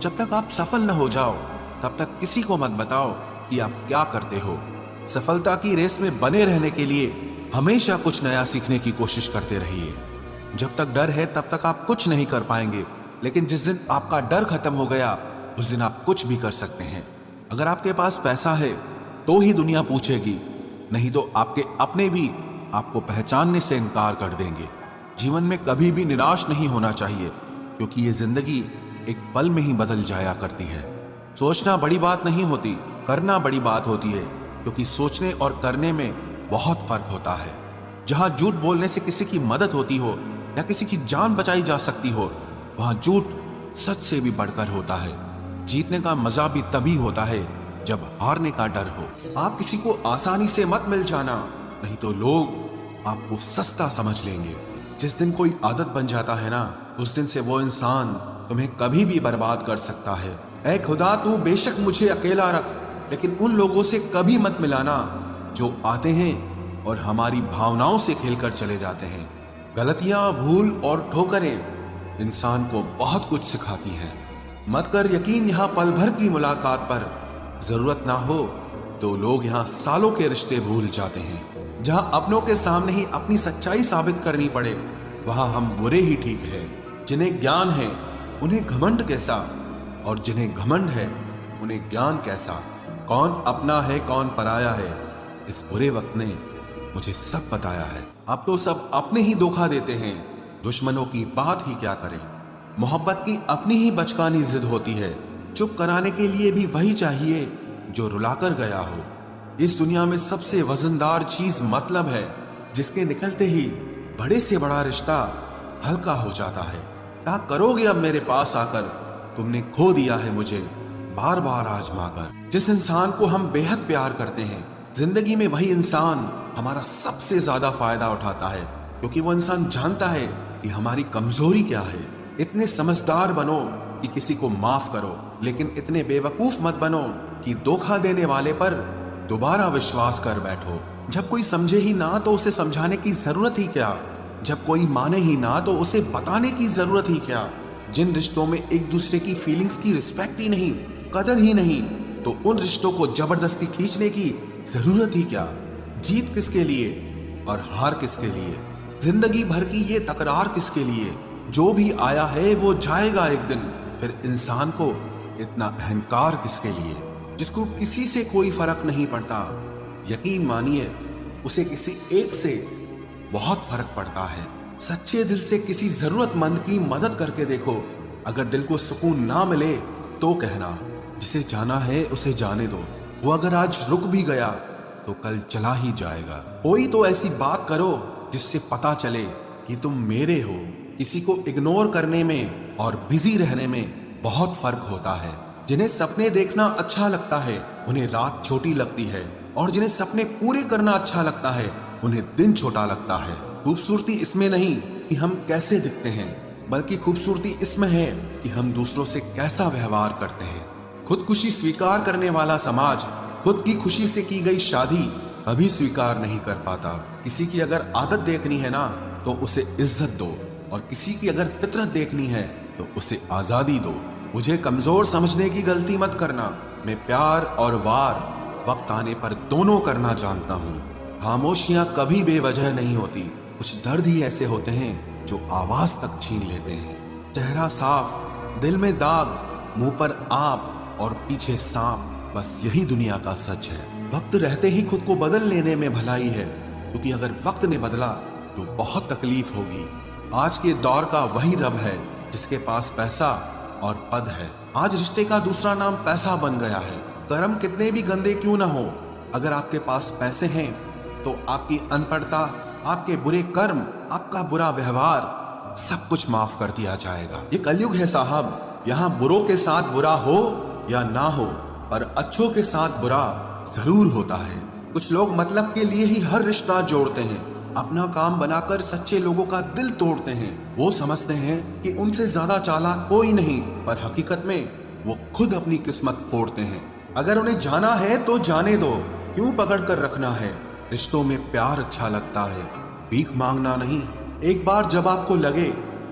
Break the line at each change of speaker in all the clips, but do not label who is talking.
जब तक आप सफल न हो जाओ तब तक किसी को मत बताओ कि आप क्या करते हो। सफलता की रेस में बने रहने के लिए हमेशा कुछ नया सीखने की कोशिश करते रहिए। जब तक डर है तब तक आप कुछ नहीं कर पाएंगे, लेकिन जिस दिन आपका डर खत्म हो गया उस दिन आप कुछ भी कर सकते हैं। अगर आपके पास पैसा है तो ही दुनिया पूछेगी, नहीं तो आपके अपने भी आपको पहचानने से इनकार कर देंगे। जीवन में कभी भी निराश नहीं होना चाहिए, क्योंकि ये जिंदगी एक पल में ही बदल जाया करती है। सोचना बड़ी बात नहीं होती, करना बड़ी बात होती है, क्योंकि सोचने और करने में बहुत फर्क होता है। जहां झूठ बोलने से किसी की मदद होती हो या किसी की जान बचाई जा सकती हो, वहां झूठ सच से भी बढ़कर होता है। जीतने का मजा भी तभी होता है जब हारने का डर हो। आप किसी को आसानी से मत मिल जाना, नहीं तो लोग आपको सस्ता समझ लेंगे। जिस दिन कोई आदत बन जाता है ना, उस दिन से वो इंसान तुम्हें कभी भी बर्बाद कर सकता है। ऐ खुदा, तू बेशक मुझे अकेला रख, लेकिन उन लोगों से कभी मत मिलाना जो आते हैं और हमारी भावनाओं से खेलकर चले जाते हैं। गलतियां, भूल और ठोकरें इंसान को बहुत कुछ सिखाती हैं। मत कर यकीन यहाँ पल भर की मुलाकात पर, जरूरत ना हो तो लोग यहाँ सालों के रिश्ते भूल जाते हैं। जहां अपनों के सामने ही अपनी सच्चाई साबित करनी पड़े, वहां हम बुरे ही ठीक है। जिन्हें ज्ञान है उन्हें घमंड कैसा, और जिन्हें घमंड है उन्हें ज्ञान कैसा। कौन अपना है कौन पराया है, इस बुरे वक्त ने मुझे सब बताया है। अब तो सब अपने ही धोखा देते हैं, दुश्मनों की बात ही क्या करें। मोहब्बत की अपनी ही बचकानी जिद होती है, चुप कराने के लिए भी वही चाहिए जो रुलाकर गया हो। इस दुनिया में सबसे वजनदार चीज मतलब है, जिसके निकलते ही बड़े से बड़ा रिश्ता हल्का हो जाता है। क्या करोगे अब मेरे पास आकर, तुमने खो दिया है मुझे बार बार आजमाकर। जिस इंसान को हम बेहद प्यार करते हैं, जिंदगी में वही इंसान हमारा सबसे ज्यादा फायदा उठाता है, क्योंकि वो इंसान जानता है कि हमारी कमजोरी क्या है। इतने समझदार बनो कि किसी को माफ करो, लेकिन इतने बेवकूफ मत बनो कि धोखा देने वाले पर दोबारा विश्वास कर बैठो। जब कोई समझे ही ना तो उसे समझाने की जरूरत ही क्या, जब कोई माने ही ना तो उसे बताने की जरूरत ही क्या। जिन रिश्तों में एक दूसरे की फीलिंग्स की रिस्पेक्ट ही नहीं, कदर ही नहीं, तो उन रिश्तों को जबरदस्ती खींचने की जरूरत ही क्या। जीत किसके लिए और हार किसके लिए, जिंदगी भर की ये तकरार किसके लिए। जो भी आया है वो जाएगा एक दिन, फिर इंसान को इतना अहंकार किसके लिए, जिसको किसी से कोई फर्क नहीं पड़ता। यकीन मानिए उसे किसी एक से बहुत फर्क पड़ता है। सच्चे दिल से किसी जरूरतमंद की मदद करके देखो, अगर दिल को सुकून ना मिले तो कहना, जिसे जाना है उसे जाने दो। वो अगर आज रुक भी गया तो कल चला ही जाएगा। कोई तो ऐसी बात करो जिससे पता चले कि तुम मेरे हो। किसी को इग्नोर करने में और बिजी रहने में बहुत फर्क होता है। जिन्हें सपने देखना अच्छा लगता है उन्हें रात छोटी लगती है, और जिन्हें सपने पूरे करना अच्छा लगता है उन्हें दिन छोटा लगता है। खूबसूरती इसमें नहीं कि हम कैसे दिखते हैं, बल्कि खूबसूरती इसमें है कि हम दूसरों से कैसा व्यवहार करते हैं। खुदकुशी स्वीकार करने वाला समाज खुद की खुशी से की गई शादी कभी स्वीकार नहीं कर पाता। किसी की अगर आदत देखनी है ना तो उसे इज्जत दो, और किसी की अगर फितरत देखनी है तो उसे आजादी दो। मुझे कमजोर समझने की गलती मत करना। मैं प्यार और वार वक्त आने पर दोनों करना जानता हूँ। खामोशियां कभी बेवजह नहीं होती, कुछ दर्द ही ऐसे होते हैं जो आवाज तक छीन लेते हैं। चेहरा साफ, दिल में दाग, मुंह पर आप और पीछे सांप, बस यही दुनिया का सच है। वक्त रहते ही खुद को बदल लेने में भलाई है, क्योंकि अगर वक्त ने बदला तो बहुत तकलीफ होगी। आज के दौर का वही रब है जिसके पास पैसा और पद है। आज रिश्ते का दूसरा नाम पैसा बन गया है। कर्म कितने भी गंदे क्यों ना हो, अगर आपके पास पैसे हैं तो आपकी अनपढ़ता, आपके बुरे कर्म, आपका बुरा व्यवहार सब कुछ माफ कर दिया जाएगा। ये कलयुग है साहब, यहाँ बुरों के साथ बुरा हो या ना हो, पर अच्छों के साथ बुरा जरूर होता है। कुछ लोग मतलब के लिए ही हर रिश्ता जोड़ते हैं, अपना काम बनाकर सच्चे लोगों का दिल तोड़ते हैं। वो समझते हैं कि उनसे ज्यादा चालाक कोई नहीं, पर हकीकत में वो खुद अपनी किस्मत फोड़ते हैं। अगर उन्हें जाना है तो जाने दो, क्यों पकड़ कर रखना है। रिश्तों में प्यार अच्छा लगता है, भीख मांगना नहीं। एक बार जब आपको लगे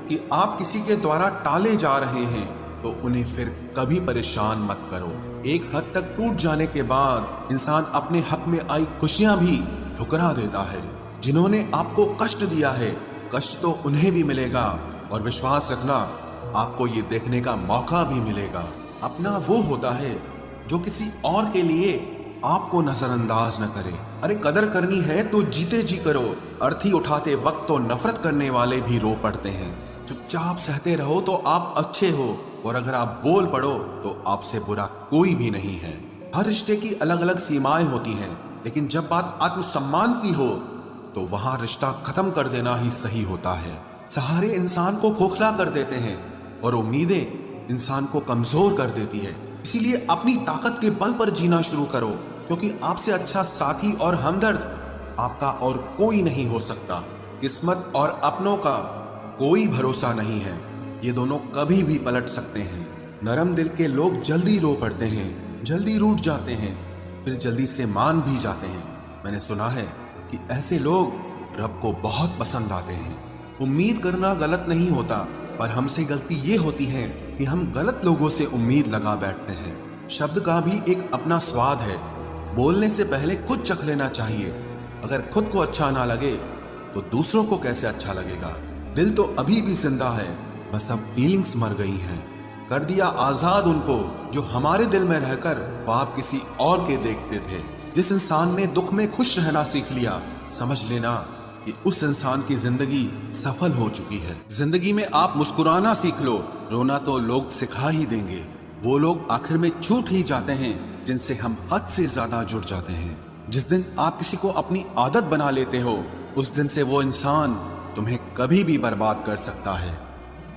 कि आप किसी के द्वारा टाले जा रहे हैं तो उन्हें फिर कभी परेशान मत करो। एक हद तक टूट जाने के बाद इंसान अपने हक में आई खुशियां भी ठुकरा देता है। जिन्होंने आपको कष्ट दिया है, कष्ट तो उन्हें भी मिलेगा, और विश्वास रखना, आपको ये देखने का मौका भी मिलेगा। अपना वो होता है जो किसी और के लिए आपको नजरअंदाज न करे। अरे कदर करनी है तो जीते जी करो। अर्थी उठाते वक्त तो नफरत करने वाले भी रो पड़ते हैं। चुपचाप सहते रहो तो आप अच्छे हो, और अगर आप बोल पड़ो तो आपसे बुरा कोई भी नहीं है। हर रिश्ते की अलग अलग सीमाएं होती हैं, लेकिन जब बात आत्मसम्मान की हो तो वहां रिश्ता खत्म कर देना ही सही होता है। सहारे इंसान को खोखला कर देते हैं और उम्मीदें इंसान को कमजोर कर देती है। इसीलिए अपनी ताकत के बल पर जीना शुरू करो, क्योंकि आपसे अच्छा साथी और हमदर्द आपका और कोई नहीं हो सकता। किस्मत और अपनों का कोई भरोसा नहीं है, ये दोनों कभी भी पलट सकते हैं। नरम दिल के लोग जल्दी रो पड़ते हैं, जल्दी रूठ जाते हैं, फिर जल्दी से मान भी जाते हैं। मैंने सुना है कि ऐसे लोग रब को बहुत पसंद आते हैं। उम्मीद करना गलत नहीं होता, पर हमसे गलती ये होती है कि हम गलत लोगों से उम्मीद लगा बैठते हैं। शब्द का भी एक अपना स्वाद है, बोलने से पहले खुद चख लेना चाहिए। अगर खुद को अच्छा ना लगे तो दूसरों को कैसे अच्छा लगेगा। दिल तो अभी भी जिंदा है, बस अब फीलिंग्स मर गई हैं। कर दिया आजाद उनको जो हमारे दिल में रहकर ख्वाब किसी और के देखते थे। जिस इंसान ने दुख में खुश रहना सीख लिया, समझ लेना कि उस इंसान की जिंदगी सफल हो चुकी है। जिंदगी में आप मुस्कुराना सीख लो, रोना तो लोग सिखा ही देंगे। वो लोग आखिर में छूट ही जाते हैं जिनसे हम हद से ज्यादा जुड़ जाते हैं। जिस दिन आप किसी को अपनी आदत बना लेते हो, उस दिन से वो इंसान तुम्हें कभी भी बर्बाद कर सकता है।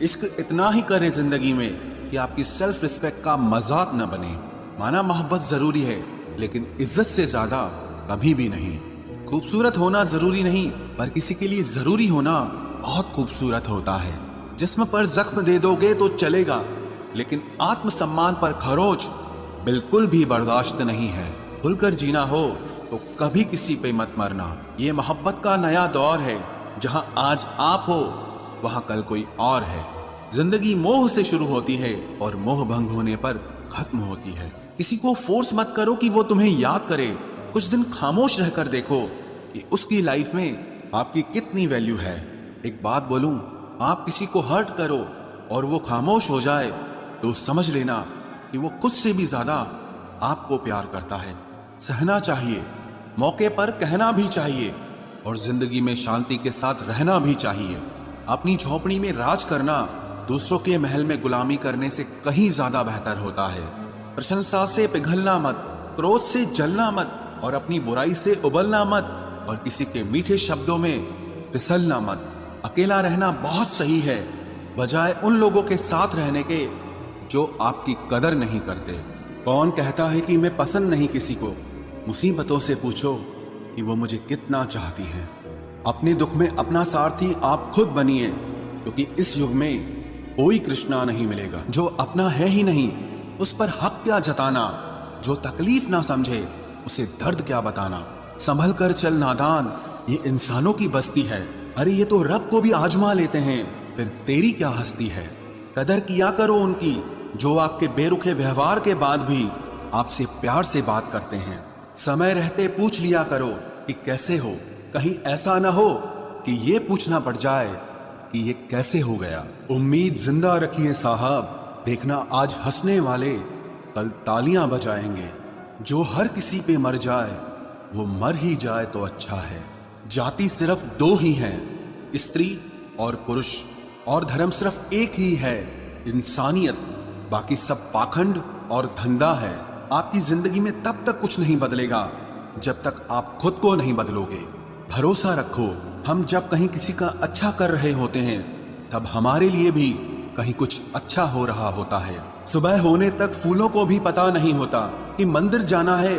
इश्क इतना ही करे जिंदगी में कि आपकी सेल्फ रिस्पेक्ट का मजाक न बने। माना मोहब्बत जरूरी है, लेकिन इज्जत से ज्यादा कभी भी नहीं। खूबसूरत होना जरूरी नहीं, पर किसी के लिए जरूरी होना बहुत खूबसूरत होता है। जिस्म पर जख्म दे दोगे तो चलेगा, लेकिन आत्मसम्मान पर खरोच बिल्कुल भी बर्दाश्त नहीं है। खुलकर जीना हो तो कभी किसी पे मत मरना। ये मोहब्बत का नया दौर है, जहां आज आप हो वहां कल कोई और है। जिंदगी मोह से शुरू होती है और मोह भंग होने पर खत्म होती है। किसी को फोर्स मत करो कि वो तुम्हें याद करे। कुछ दिन खामोश रहकर देखो कि उसकी लाइफ में आपकी कितनी वैल्यू है। एक बात बोलूं, आप किसी को हर्ट करो और वो खामोश हो जाए तो समझ लेना कि वो खुद से भी ज्यादा आपको प्यार करता है। सहना चाहिए, मौके पर कहना भी चाहिए, और जिंदगी में शांति के साथ रहना भी चाहिए। अपनी झोपड़ी में राज करना दूसरों के महल में गुलामी करने से कहीं ज्यादा बेहतर होता है। प्रशंसा से पिघलना मत, क्रोध से जलना मत, और अपनी बुराई से उबलना मत, और किसी के मीठे शब्दों में फिसलना मत। अकेला रहना बहुत सही है, बजाय उन लोगों के साथ रहने के जो आपकी कदर नहीं करते। कौन कहता है कि मैं पसंद नहीं किसी को? मुसीबतों से पूछो कि वो मुझे कितना चाहती है। अपने दुख में अपना सारथी आप खुद बनिए, क्योंकि इस युग में कोई कृष्णा नहीं मिलेगा। जो अपना है ही नहीं, उस पर हक क्या जताना। जो तकलीफ ना समझे, उसे दर्द क्या बताना। संभल कर चल नादान, ये इंसानों की बस्ती है। अरे ये तो रब को भी आजमा लेते हैं, फिर तेरी क्या हस्ती है। कदर किया करो उनकी जो आपके बेरुखे व्यवहार के बाद भी आपसे प्यार से बात करते हैं। समय रहते पूछ लिया करो कि कैसे हो, कहीं ऐसा ना हो कि ये पूछना पड़ जाए कि ये कैसे हो गया। उम्मीद जिंदा रखिए साहब, देखना आज हंसने वाले कल तालियां बजाएंगे। जो हर किसी पे मर जाए वो मर ही जाए तो अच्छा है। जाति सिर्फ दो ही हैं, स्त्री और पुरुष, और धर्म सिर्फ एक ही है, इंसानियत। बाकी सब पाखंड और धंधा है। आपकी जिंदगी में तब तक कुछ नहीं बदलेगा जब तक आप खुद को नहीं बदलोगे। भरोसा रखो, हम जब कहीं किसी का अच्छा कर रहे होते हैं, तब हमारे लिए भी कहीं कुछ अच्छा हो रहा होता है। सुबह होने तक फूलों को भी पता नहीं होता कि मंदिर जाना है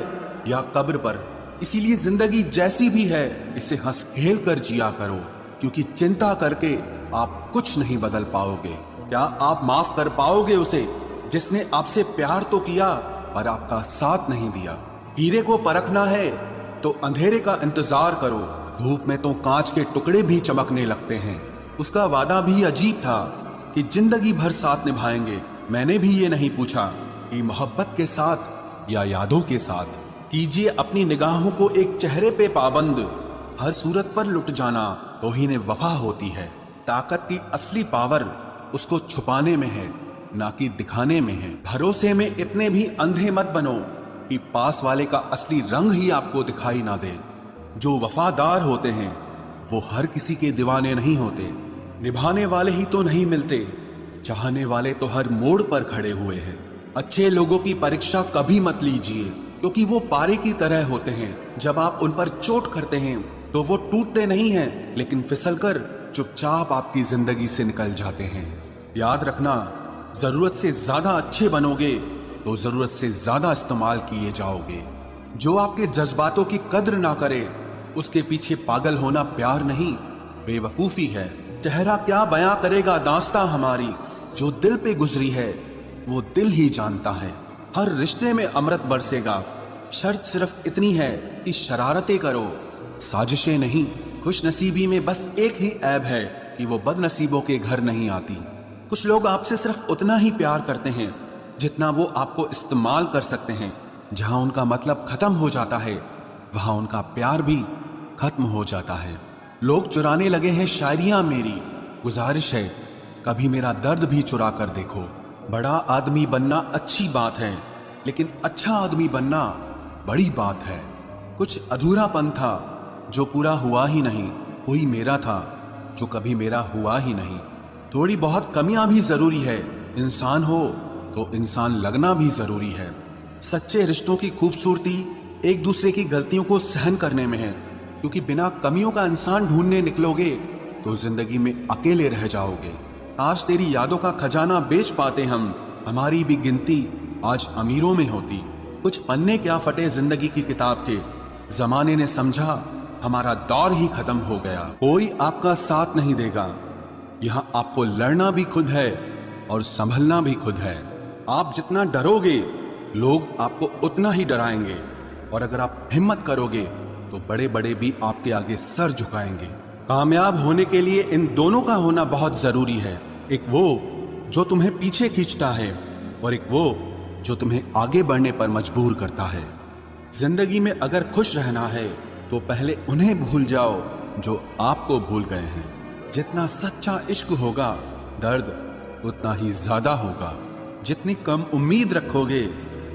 या कब्र पर। इसीलिए जिंदगी जैसी भी है, इसे हंस खेल कर जिया करो, क्योंकि चिंता करके आप कुछ नहीं बदल पाओगे। क्या आप माफ कर पाओगे उसे जिसने आपसे प्यार तो किया पर आपका साथ नहीं दिया। हीरे को परखना है तो अंधेरे का इंतजार करो, धूप में तो कांच के टुकड़े भी चमकने लगते हैं। उसका वादा भी अजीब था कि जिंदगी भर साथ निभाएंगे, मैंने भी ये नहीं पूछा कि मोहब्बत के साथ या यादों के साथ। कीजिए अपनी निगाहों को एक चेहरे पे पाबंद, हर सूरत पर लुट जाना तौहीन वफा होती है। ताकत की असली पावर उसको छुपाने में है, ना कि दिखाने में है। भरोसे में इतने भी अंधे मत बनो कि पास वाले का असली रंग ही आपको दिखाई ना दे। जो वफादार होते हैं वो हर किसी के दीवाने नहीं होते। निभाने वाले ही तो नहीं मिलते, चाहने वाले तो हर मोड़ पर खड़े हुए हैं। अच्छे लोगों की परीक्षा कभी मत लीजिए, क्योंकि वो पारे की तरह होते हैं। जब आप उन पर चोट करते हैं तो वो टूटते नहीं हैं, लेकिन फिसलकर चुपचाप आपकी जिंदगी से निकल जाते हैं। याद रखना, जरूरत से ज्यादा अच्छे बनोगे तो जरूरत से ज्यादा इस्तेमाल किए जाओगे। जो आपके जज्बातों की कद्र ना करे उसके पीछे पागल होना प्यार नहीं, बेवकूफी है। चेहरा क्या बयां करेगा दास्तां हमारी, जो दिल पे गुजरी है वो दिल ही जानता है। हर रिश्ते में अमृत बरसेगा, शर्त सिर्फ इतनी है कि शरारतें करो, साजिशें नहीं। खुश नसीबी में बस एक ही ऐब है कि वो बदनसीबों के घर नहीं आती। कुछ लोग आपसे सिर्फ उतना ही प्यार करते हैं जितना वो आपको इस्तेमाल कर सकते हैं। जहां उनका मतलब खत्म हो जाता है वहां उनका प्यार भी खत्म हो जाता है। लोग चुराने लगे हैं शायरियां मेरी, गुजारिश है कभी मेरा दर्द भी चुरा कर देखो। बड़ा आदमी बनना अच्छी बात है, लेकिन अच्छा आदमी बनना बड़ी बात है। कुछ अधूरापन था जो पूरा हुआ ही नहीं, कोई मेरा था जो कभी मेरा हुआ ही नहीं। थोड़ी बहुत कमियां भी जरूरी है, इंसान हो तो इंसान लगना भी जरूरी है। सच्चे रिश्तों की खूबसूरती एक दूसरे की गलतियों को सहन करने में है, क्योंकि बिना कमियों का इंसान ढूंढने निकलोगे तो जिंदगी में अकेले रह जाओगे। आज तेरी यादों का खजाना बेच पाते हम, हमारी भी गिनती आज अमीरों में होती। कुछ पन्ने क्या फटे जिंदगी की किताब के, जमाने ने समझा हमारा दौर ही खत्म हो गया। कोई आपका साथ नहीं देगा, यहां आपको लड़ना भी खुद है और संभलना भी खुद है। आप जितना डरोगे लोग आपको उतना ही डराएंगे, और अगर आप हिम्मत करोगे तो बड़े बड़े भी आपके आगे सर झुकाएंगे। कामयाब होने के लिए इन दोनों का होना बहुत जरूरी है, एक वो जो तुम्हें पीछे खींचता है और एक वो जो तुम्हें आगे बढ़ने पर मजबूर करता है। जिंदगी में अगर खुश रहना है तो पहले उन्हें भूल जाओ जो आपको भूल गए हैं। जितना सच्चा इश्क होगा दर्द उतना ही ज्यादा होगा। जितनी कम उम्मीद रखोगे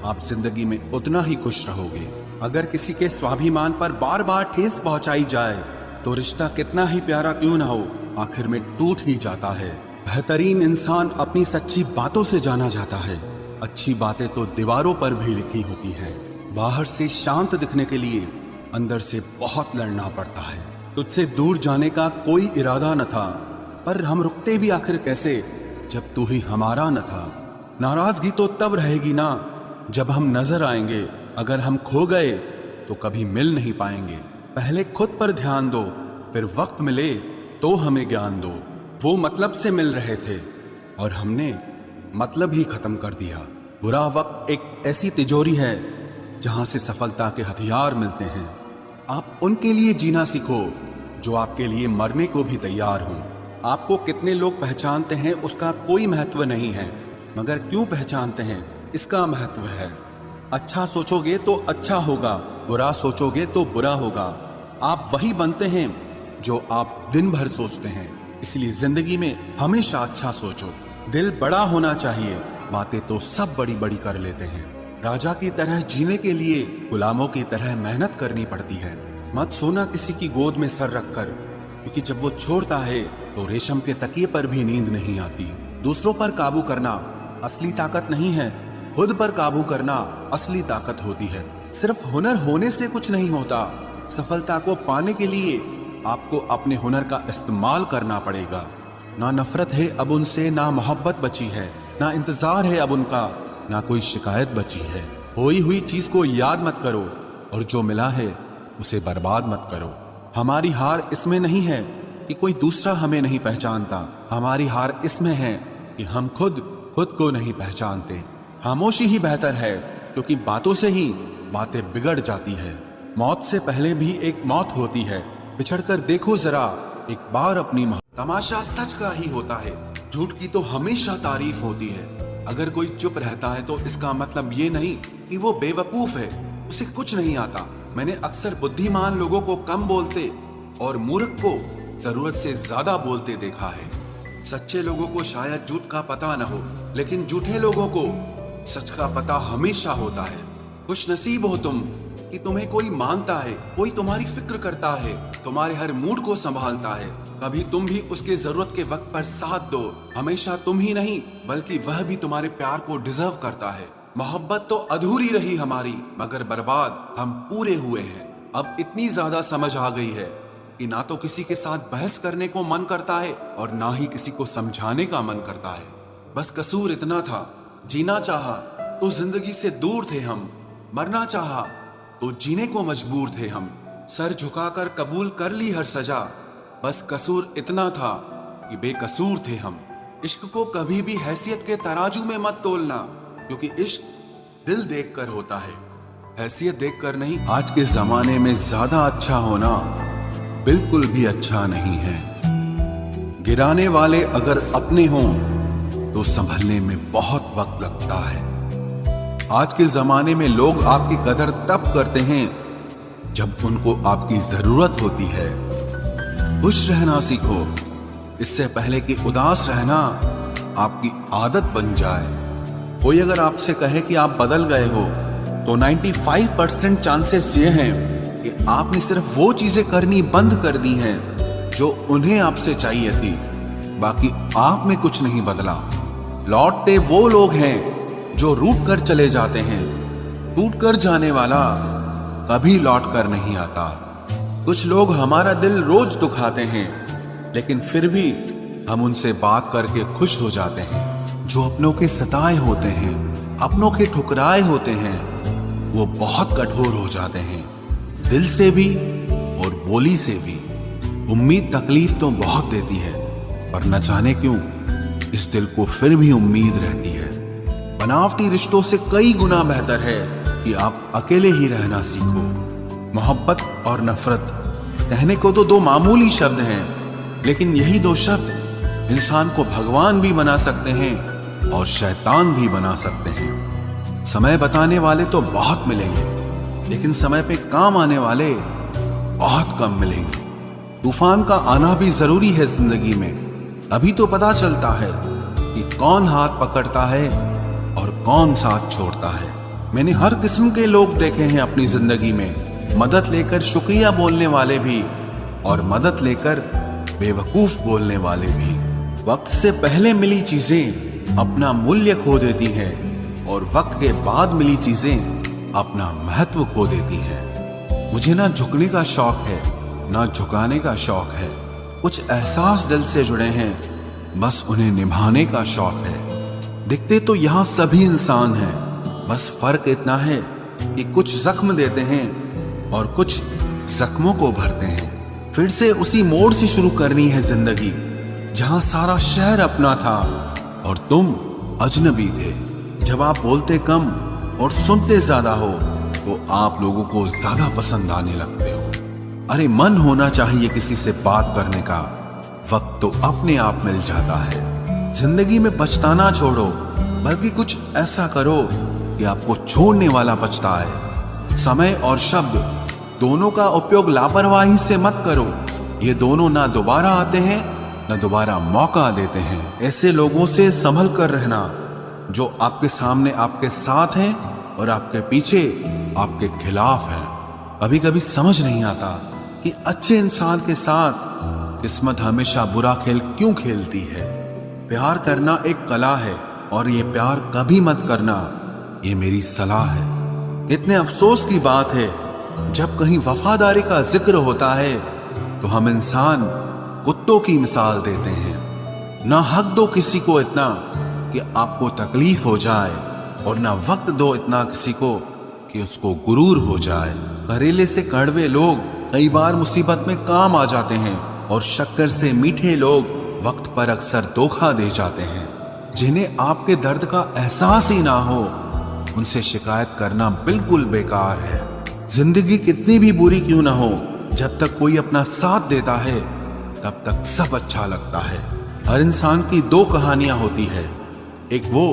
आप जिंदगी में उतना ही खुश रहोगे। अगर किसी के स्वाभिमान पर बार बार ठेस पहुंचाई जाए तो रिश्ता कितना ही प्यारा क्यों ना हो, आखिर में टूट ही जाता है। बेहतरीन इंसान अपनी सच्ची बातों से जाना जाता है। अच्छी बातें तो दीवारों पर भी लिखी होती हैं। बाहर से शांत दिखने के लिए अंदर से बहुत लड़ना पड़ता है। तुझसे दूर जाने का कोई इरादा न था, पर हम रुकते भी आखिर कैसे जब तू ही हमारा न था। नाराजगी तो तब रहेगी ना जब हम नजर आएंगे, अगर हम खो गए तो कभी मिल नहीं पाएंगे। पहले खुद पर ध्यान दो, फिर वक्त मिले तो हमें ज्ञान दो। वो मतलब से मिल रहे थे और हमने मतलब ही खत्म कर दिया। बुरा वक्त एक ऐसी तिजोरी है जहां से सफलता के हथियार मिलते हैं। आप उनके लिए जीना सीखो जो आपके लिए मरने को भी तैयार हों। आपको कितने लोग पहचानते हैं उसका कोई महत्व नहीं है, मगर क्यों पहचानते हैं इसका महत्व है। अच्छा सोचोगे तो अच्छा होगा, बुरा सोचोगे तो बुरा होगा। आप वही बनते हैं जो आप दिन भर सोचते हैं। इसलिए जिंदगी में हमेशा अच्छा सोचो। दिल बड़ा होना चाहिए, बातें तो सब बड़ी बड़ी कर लेते हैं। राजा की तरह जीने के लिए गुलामों की तरह मेहनत करनी पड़ती है। मत सोना किसी की गोद में सर रखकर, क्योंकि जब वो छोड़ता है तो रेशम के तकिए पर भी नींद नहीं आती। दूसरों पर काबू करना असली ताकत नहीं है, खुद पर काबू करना असली ताकत होती है। सिर्फ हुनर होने से कुछ नहीं होता, सफलता को पाने के लिए आपको अपने हुनर का इस्तेमाल करना पड़ेगा। ना नफरत है अब उनसे, ना मोहब्बत बची है, ना इंतजार है अब उनका, ना कोई शिकायत बची है। खोई हुई चीज को याद मत करो और जो मिला है उसे बर्बाद मत करो। हमारी हार इसमें नहीं है कि कोई दूसरा हमें नहीं पहचानता, हमारी हार इसमें है कि हम खुद को नहीं पहचानते। खामोशी ही बेहतर है, क्योंकि बातों से ही बातें बिगड़ जाती है। मौत से पहले भी एक मौत होती है, बिछड़कर देखो जरा एक बार अपनी तमाशा सच का ही होता है, झूठ की तो हमेशा तारीफ होती है। अगर कोई चुप रहता है तो इसका मतलब ये नहीं कि वो बेवकूफ है, उसे कुछ नहीं आता। मैंने अक्सर बुद्धिमान लोगों को कम बोलते और मूर्ख को जरूरत से ज्यादा बोलते देखा है। सच्चे लोगों को शायद झूठ का पता न हो, लेकिन झूठे लोगों को सच का पता हमेशा होता है। खुश नसीब हो तुम कि तुम्हें कोई मानता है, कोई तुम्हारी फिक्र करता है, तुम्हारे हर मूड को संभालता है। कभी तुम भी उसके जरूरत के वक्त पर साथ दो। हमेशा तुम ही नहीं बल्कि वह भी तुम्हारे प्यार को डिजर्व करता है। मोहब्बत तो अधूरी रही हमारी, मगर बर्बाद हम पूरे हुए हैं। अब इतनी ज्यादा समझ आ गई है कि ना तो किसी के साथ बहस करने को मन करता है और ना ही किसी को समझाने का मन करता है। बस कसूर इतना था, जीना चाहा तो जिंदगी से दूर थे हम, मरना चाहा तो जीने को मजबूर थे हम। सर झुकाकर कबूल कर ली हर सजा, बस कसूर इतना था कि बेकसूर थे हम। इश्क को कभी भी हैसियत के तराजू में मत तोलना, क्योंकि इश्क दिल देखकर होता है, हैसियत देखकर नहीं। आज के जमाने में ज्यादा अच्छा होना बिल्कुल भी अच्छा नहीं है। गिराने वाले अगर अपने हों तो संभलने में बहुत वक्त लगता है। आज के जमाने में लोग आपकी कदर तब करते हैं जब उनको आपकी जरूरत होती है। खुश रहना सीखो, इससे पहले कि उदास रहना आपकी आदत बन जाए। कोई अगर आपसे कहे कि आप बदल गए हो तो 95% चांसेस ये हैं कि आपने सिर्फ वो चीजें करनी बंद कर दी हैं जो उन्हें आपसे चाहिए थी, बाकी आप में कुछ नहीं बदला। लौटते वो लोग हैं जो रूठ कर चले जाते हैं, टूट कर जाने वाला कभी लौट कर नहीं आता। कुछ लोग हमारा दिल रोज दुखाते हैं, लेकिन फिर भी हम उनसे बात करके खुश हो जाते हैं। जो अपनों के सताए होते हैं, अपनों के ठुकराए होते हैं, वो बहुत कठोर हो जाते हैं, दिल से भी और बोली से भी। उम्मीद तकलीफ तो बहुत देती है, पर न जाने क्यों इस दिल को फिर भी उम्मीद रहती है। बनावटी रिश्तों से कई गुना बेहतर है कि आप अकेले ही रहना सीखो। मोहब्बत और नफरत कहने को तो दो मामूली शब्द हैं, लेकिन यही दो शब्द इंसान को भगवान भी बना सकते हैं और शैतान भी बना सकते हैं। समय बताने वाले तो बहुत मिलेंगे, लेकिन समय पे काम आने वाले बहुत कम मिलेंगे। तूफान का आना भी जरूरी है जिंदगी में, अभी तो पता चलता है कि कौन हाथ पकड़ता है और कौन साथ छोड़ता है। मैंने हर किस्म के लोग देखे हैं अपनी जिंदगी में, मदद लेकर शुक्रिया बोलने वाले भी और मदद लेकर बेवकूफ बोलने वाले भी। वक्त से पहले मिली चीजें अपना मूल्य खो देती हैं और वक्त के बाद मिली चीजें अपना महत्व खो देती हैं। मुझे ना झुकने का शौक है ना झुकाने का शौक है। कुछ एहसास दिल से जुड़े हैं, बस उन्हें निभाने का शौक है। दिखते तो यहाँ सभी इंसान हैं, बस फर्क इतना है कि कुछ जख्म देते हैं और कुछ जख्मों को भरते हैं। फिर से उसी मोड़ से शुरू करनी है जिंदगी, जहां सारा शहर अपना था और तुम अजनबी थे। जब आप बोलते कम और सुनते ज्यादा हो तो आप लोगों को ज्यादा पसंद आने लगते हो। अरे मन होना चाहिए किसी से बात करने का, वक्त तो अपने आप मिल जाता है। जिंदगी में पछताना छोड़ो, बल्कि कुछ ऐसा करो कि आपको छोड़ने वाला पछताए। समय और शब्द दोनों का उपयोग लापरवाही से मत करो, ये दोनों ना दोबारा आते हैं ना दोबारा मौका देते हैं। ऐसे लोगों से संभल कर रहना जो आपके सामने आपके साथ हैं और आपके पीछे आपके खिलाफ हैं। कभी कभी समझ नहीं आता कि अच्छे इंसान के साथ किस्मत हमेशा बुरा खेल क्यों खेलती है। प्यार करना एक कला है और ये प्यार कभी मत करना, ये मेरी सलाह है। इतने अफसोस की बात है, जब कहीं वफादारी का जिक्र होता है तो हम इंसान कुत्तों की मिसाल देते हैं। ना हक दो किसी को इतना कि आपको तकलीफ हो जाए, और ना वक्त दो इतना किसी को कि उसको गुरूर हो जाए। करेले से कड़वे लोग कई बार मुसीबत में काम आ जाते हैं, और शक्कर से मीठे लोग वक्त पर अक्सर धोखा दे जाते हैं। जिन्हें आपके दर्द का एहसास ही ना हो, उनसे शिकायत करना बिल्कुल बेकार है। जिंदगी कितनी भी बुरी क्यों ना हो, जब तक कोई अपना साथ देता है तब तक सब अच्छा लगता है। हर इंसान की दो कहानियां होती है, एक वो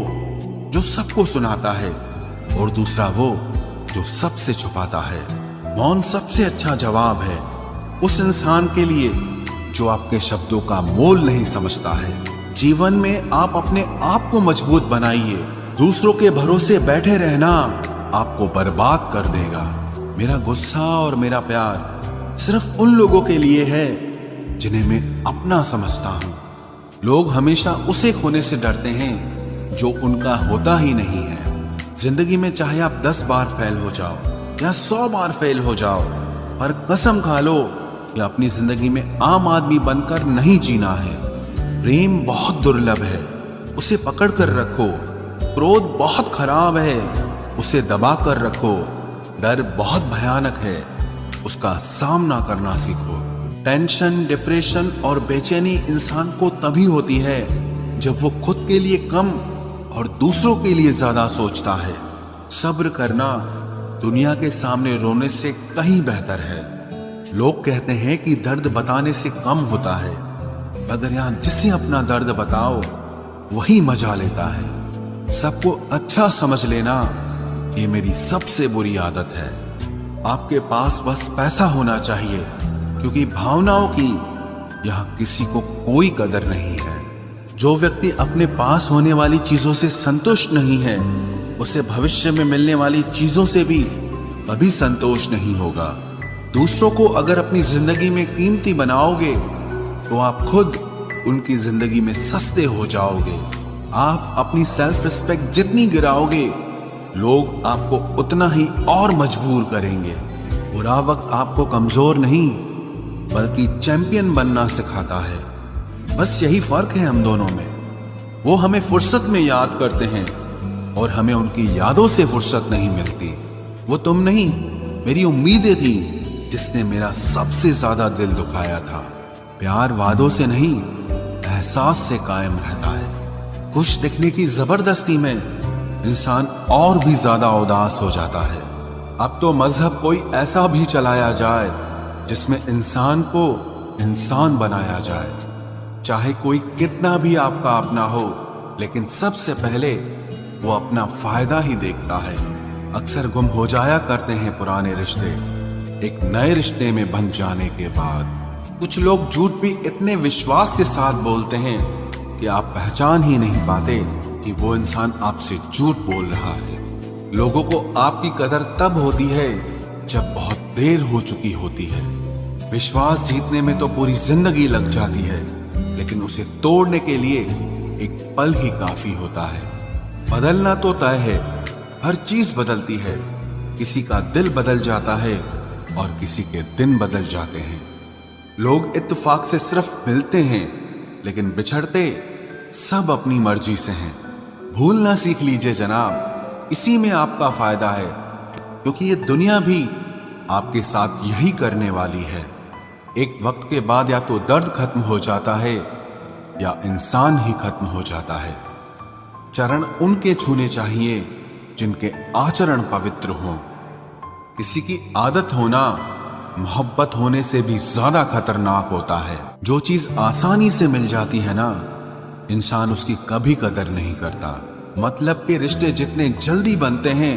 जो सबको सुनाता है, और दूसरा वो जो सबसे छुपाता है। मौन सबसे अच्छा जवाब है उस इंसान के लिए जो आपके शब्दों का मोल नहीं समझता है। जीवन में आप अपने आप को मजबूत बनाइए। दूसरों के भरोसे बैठे रहना आपको बर्बाद कर देगा। मेरा गुस्सा और मेरा प्यार सिर्फ उन लोगों के लिए है जिन्हें मैं अपना समझता हूं। लोग हमेशा उसे खोने से डरते हैं जो उनका होता ही नहीं है। जिंदगी में चाहे आप 10 बार फेल हो जाओ या 100 बार फेल हो जाओ, पर कसम खा लो कि अपनी जिंदगी में आम आदमी बनकर नहीं जीना है। प्रेम बहुत दुर्लभ है, उसे पकड़ कर रखो। क्रोध बहुत खराब है, उसे दबा कर रखो। डर बहुत भयानक है, उसका सामना करना सीखो। टेंशन, डिप्रेशन और बेचैनी इंसान को तभी होती है जब वो खुद के लिए कम और दूसरों के लिए ज्यादा सोचता है। सब्र करना दुनिया के सामने रोने से कहीं बेहतर है। लोग कहते हैं कि दर्द बताने से कम होता है, मगर यहां जिसे अपना दर्द बताओ वही मजा लेता है। सबको अच्छा समझ लेना ये मेरी सबसे बुरी आदत है। आपके पास बस पैसा होना चाहिए, क्योंकि भावनाओं की यहां किसी को कोई कदर नहीं है। जो व्यक्ति अपने पास होने वाली चीजों से संतुष्ट नहीं है, उसे भविष्य में मिलने वाली चीजों से भी कभी संतोष नहीं होगा। दूसरों को अगर अपनी जिंदगी में कीमती बनाओगे तो आप खुद उनकी जिंदगी में सस्ते हो जाओगे। आप अपनी सेल्फ रिस्पेक्ट जितनी गिराओगे, लोग आपको उतना ही और मजबूर करेंगे। बुरा वक्त आपको कमजोर नहीं बल्कि चैंपियन बनना सिखाता है। बस यही फर्क है हम दोनों में। वो हमें फुर्सत में याद करते हैं और हमें उनकी यादों से फुर्सत नहीं मिलती। वो तुम नहीं, मेरी उम्मीदें थी जिसने मेरा सबसे ज्यादा दिल दुखाया था। प्यार वादों से नहीं, एहसास से कायम रहता है। खुश दिखने की जबरदस्ती में इंसान और भी ज्यादा उदास हो जाता है। अब तो मजहब कोई ऐसा भी चलाया जाए जिसमें इंसान को इंसान बनाया जाए। चाहे कोई कितना भी आपका अपना हो, लेकिन सबसे पहले वो अपना फायदा ही देखता है। अक्सर गुम हो जाया करते हैं पुराने रिश्ते एक नए रिश्ते में बन जाने के बाद। कुछ लोग झूठ भी इतने विश्वास के साथ बोलते हैं कि आप पहचान ही नहीं पाते कि वो इंसान आपसे झूठ बोल रहा है। लोगों को आपकी कदर तब होती है जब बहुत देर हो चुकी होती है। विश्वास जीतने में तो पूरी जिंदगी लग जाती है, लेकिन उसे तोड़ने के लिए एक पल ही काफी होता है। बदलना तो तय है, हर चीज बदलती है। किसी का दिल बदल जाता है और किसी के दिन बदल जाते हैं। लोग इत्तेफाक से सिर्फ मिलते हैं, लेकिन बिछड़ते सब अपनी मर्जी से हैं। भूलना सीख लीजिए जनाब, इसी में आपका फायदा है, क्योंकि ये दुनिया भी आपके साथ यही करने वाली है। एक वक्त के बाद या तो दर्द खत्म हो जाता है या इंसान ही खत्म हो जाता है। चरण उनके छूने चाहिए जिनके आचरण पवित्र हों। किसी की आदत होना मोहब्बत होने से भी ज्यादा खतरनाक होता है। जो चीज आसानी से मिल जाती है ना, इंसान उसकी कभी कदर नहीं करता। मतलब के रिश्ते जितने जल्दी बनते हैं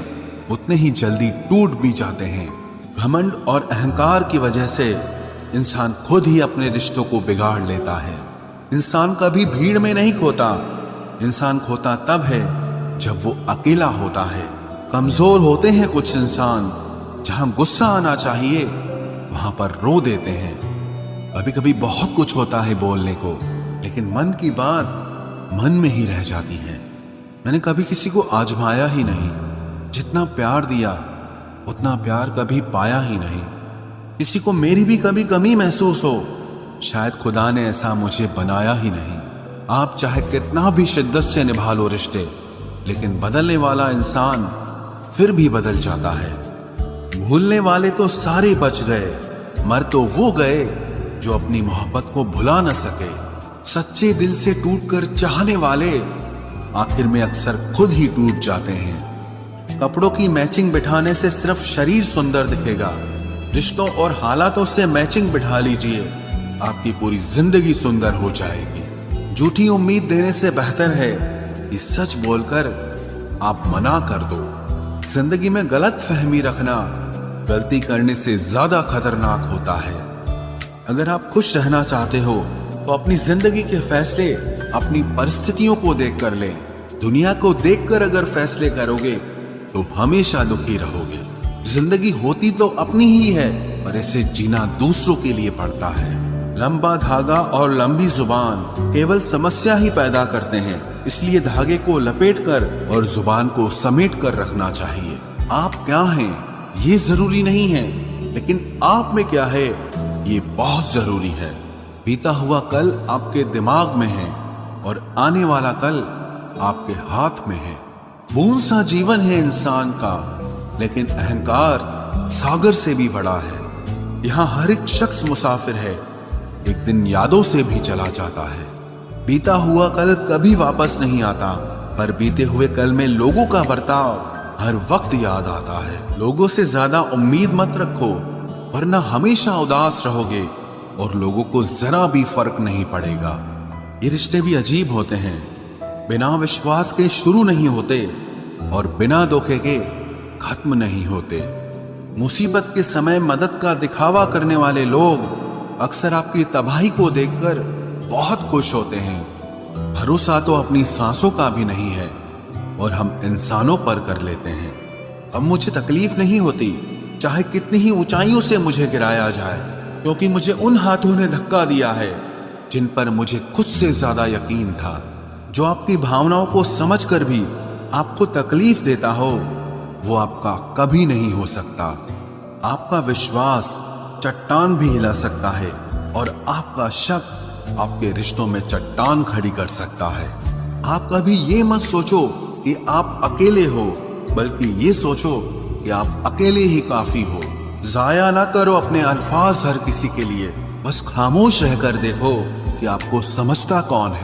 उतने ही जल्दी टूट भी जाते हैं। घमंड और अहंकार की वजह से इंसान खुद ही अपने रिश्तों को बिगाड़ लेता है। इंसान कभी भीड़ में नहीं खोता, इंसान खोता तब है जब वो अकेला होता है। कमजोर होते हैं कुछ इंसान, जहां गुस्सा आना चाहिए वहां पर रो देते हैं। कभी कभी बहुत कुछ होता है बोलने को, लेकिन मन की बात मन में ही रह जाती है। मैंने कभी किसी को आजमाया ही नहीं। जितना प्यार दिया उतना प्यार कभी पाया ही नहीं। किसी को मेरी भी कभी कमी महसूस हो, शायद खुदा ने ऐसा मुझे बनाया ही नहीं। आप चाहे कितना भी शिद्दत से निभा लो रिश्ते, लेकिन बदलने वाला इंसान फिर भी बदल जाता है। भूलने वाले तो सारे बच गए, मर तो वो गए जो अपनी मोहब्बत को भुला न सके। सच्चे दिल से टूटकर चाहने वाले आखिर में अक्सर खुद ही टूट जाते हैं। कपड़ों की मैचिंग बिठाने से सिर्फ शरीर सुंदर दिखेगा। रिश्तों और हालातों से मैचिंग बिठा लीजिए, आपकी पूरी जिंदगी सुंदर हो जाएगी। झूठी उम्मीद देने से बेहतर है कि सच बोलकर आप मना कर दो। जिंदगी में गलत फहमी रखना गलती करने से ज्यादा खतरनाक होता है। अगर आप खुश रहना चाहते हो तो अपनी जिंदगी के फैसले अपनी परिस्थितियों को देखकर लें। दुनिया को देखकर अगर फैसले करोगे तो हमेशा दुखी रहोगे। जिंदगी होती तो अपनी ही है, पर इसे जीना दूसरों के लिए पड़ता है। लंबा धागा और लंबी जुबान केवल समस्या ही पैदा करते हैं, इसलिए धागे को लपेटकर और जुबान को समेट कर रखना चाहिए। आप क्या हैं ये जरूरी नहीं है, लेकिन आप में क्या है ये बहुत जरूरी है। बीता हुआ कल आपके दिमाग में है और आने वाला कल आपके हाथ में है। बूंद सा जीवन है इंसान का, लेकिन अहंकार सागर से भी बड़ा है। यहाँ हर एक शख्स मुसाफिर है, एक दिन यादों से भी चला जाता है। बीता हुआ कल कभी वापस नहीं आता, पर बीते हुए कल में लोगों का बर्ताव हर वक्त याद आता है। लोगों से ज्यादा उम्मीद मत रखो, वरना हमेशा उदास रहोगे और लोगों को जरा भी फर्क नहीं पड़ेगा। ये रिश्ते भी अजीब होते हैं, बिना विश्वास के शुरू नहीं होते और बिना धोखे के खत्म नहीं होते। मुसीबत के समय मदद का दिखावा करने वाले लोग अक्सर आपकी तबाही को देखकर बहुत खुश होते हैं। भरोसा तो अपनी सांसों का भी नहीं है और हम इंसानों पर कर लेते हैं। अब मुझे तकलीफ नहीं होती चाहे कितनी ही ऊंचाइयों से मुझे गिराया जाए, क्योंकि मुझे उन हाथों ने धक्का दिया है जिन पर मुझे खुद से ज्यादा यकीन था। जो आपकी भावनाओं को समझकर भी आपको तकलीफ देता हो वो आपका कभी नहीं हो सकता। आपका विश्वास चट्टान भी हिला सकता है और आपका शक आपके रिश्तों में चट्टान खड़ी कर सकता है। आप कभी ये मत सोचो कि आप अकेले हो, बल्कि ये सोचो कि आप अकेले ही काफी हो। जाया ना करो अपने अल्फाज हर किसी के लिए, बस खामोश रहकर देखो कि आपको समझता कौन है।